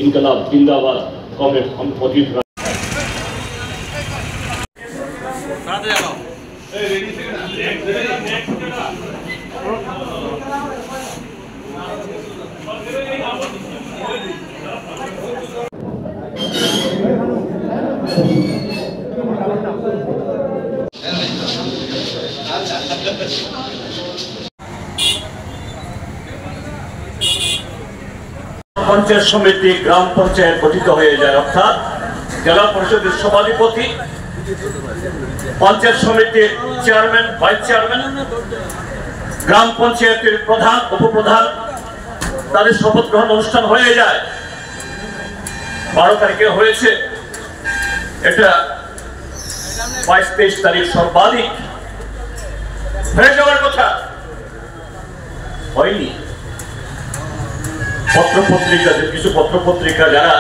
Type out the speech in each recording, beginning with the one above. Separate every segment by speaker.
Speaker 1: ইনকলাব জিন্দাবাদ কমরেড অজিত পঞ্চায়েত সমিতি গ্রাম পঞ্চায়েত গঠিত হয়ে যায়, অর্থাৎ জেলা পরিষদের সভাধিপতি, পঞ্চায়েত সমিতির চেয়ারম্যান, ভাইস চেয়ারম্যান, গ্রাম পঞ্চায়েতের প্রধান, উপপ্রধান, তাদের শপথ গ্রহণ অনুষ্ঠান হয়ে যায়। 12 তারিখে হয়েছে, এটা 22-23 তারিখ সর্বাধিক হয়ে যাওয়ার কথা, হয়নি। পত্রপত্রিকাদের কিছু পত্রপত্রিকা যারা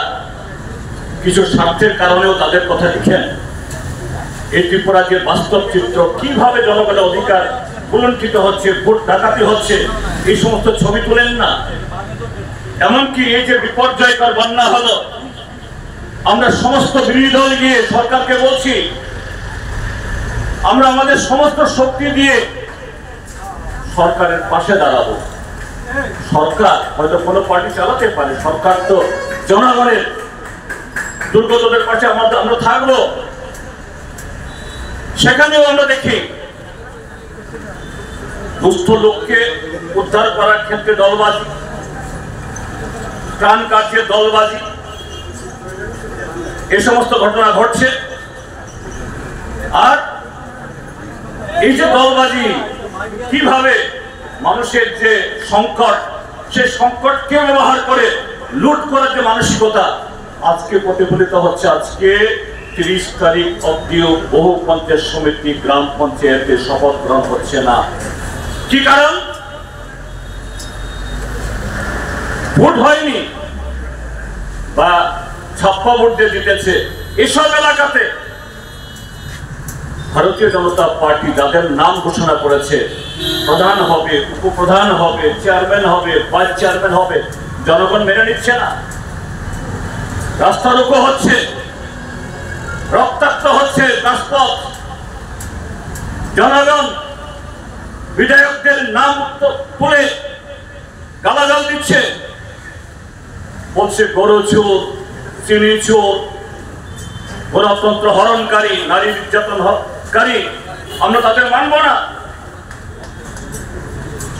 Speaker 1: কিছু স্বার্থের কারণেও তাদের কথা লিখেন, এই ত্রিপুরা যে বাস্তব চিত্র, কিভাবে জনগণের অধিকার কুলণ্ঠিত হচ্ছে, ভোট ডাকাতি হচ্ছে, এই সমস্ত ছবি তুলেন না। এমনকি এই যে বিপর্যয়কর বন্যা হলো, আমরা সমস্ত বিরোধী দল গিয়ে সরকারকে বলছি আমরা আমাদের সমস্ত শক্তি দিয়ে সরকারের পাশে দাঁড়াবো। সরকার হয়তো কোনো পার্টি চালাতে পারে, সরকার তো জনগণের দুর্গতদের পাশে আমরা থাকবো। সেখানেও আমরা দেখি দুস্থ লোককে উদ্ধার করার ক্ষেত্রে দলবাজি, ত্রাণ কার্যে দলবাজি, এ সমস্ত ঘটনা ঘটছে। আর এই যে দলবাজি, কিভাবে মানুষের যে সংকট, সেই সংকটকে ব্যবহার করে লুট করার যে মানসিকতা আজকে প্রতিফলিত হচ্ছে। আজকে 30 তারিখ অব্দিও বহু পঞ্চায়েত সমিতি গ্রাম পঞ্চায়েতের শপথ গ্রহণ হচ্ছে না। কি কারণ? ভোট হয়নি বা ছাপ্পা ভোট দিয়ে জিতেছে। এসব এলাকাতে ভারতীয় জনতা পার্টি যাদের নাম ঘোষণা করেছে, প্রধান হবে, উপপ্রধান হবে, চেয়ারম্যান হবে, ভাইস চেয়ারম্যান হবে, জনগণ মেনে নিচ্ছে না। রাস্তা রোকো হচ্ছে, রক্তাক্ত হচ্ছে রাজপথ। জনগণ বিধায়কদের নাম তুলে গালাগাল দিচ্ছে, বলছে গরু চোর, চিনি চোর, গণতন্ত্র হরণকারী, নারী নির্যাতনকারী, আমরা তাদের মানব না।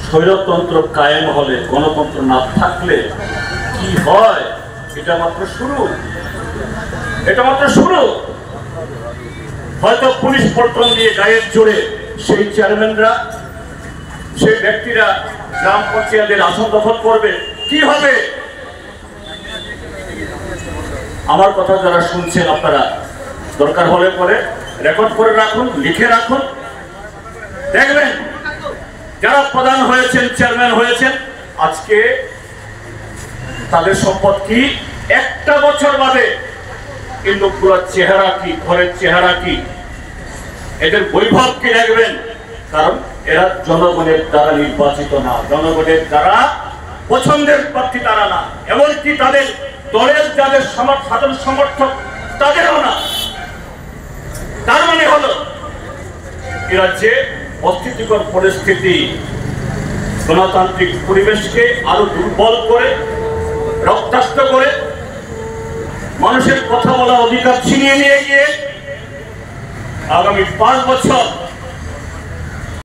Speaker 1: স্বৈরতন্ত্র কায়েম হলে, গণতন্ত্র না থাকলে কি হয়, এটা মাত্র শুরু, এটা মাত্র শুরু। হয়তো পুলিশ পল্টন দিয়ে গায়ের জোরে সেই চেয়ারম্যানরা, সেই ব্যক্তিরা গ্রাম পঞ্চায়েতের আসন দখল করবে। কি হবে? আমার কথা যারা শুনছেন, আপনারা দরকার হলে পরে রেকর্ড করে রাখুন, লিখে রাখুন। দেখবেন যারা প্রধান হয়েছেন, চেয়ারম্যান হয়েছেন, আজকে তাদের সম্পদ কি, একটা বছর বাদে এই লোকগুলোর চেহারা কি, ঘরের চেহারা কি, এদের বৈভব কি দেখবেন। কারণ এরা জনগণের দ্বারা নির্বাচিত না, জনগণের দ্বারা পছন্দের প্রার্থী তারা না, এমনকি তাদের দলের যাদের সাধারণ সমর্থক তাদেরও না। তার মানে হলো এ রাজ্যে অস্থিতিকর পরিস্থিতি, গণতান্ত্রিক পরিবেশকে আরো দুর্বল করে, রক্তাক্ত করে, মানুষের কথা বলার অধিকার ছিনিয়ে নিয়ে গিয়ে আগামী 5 বছর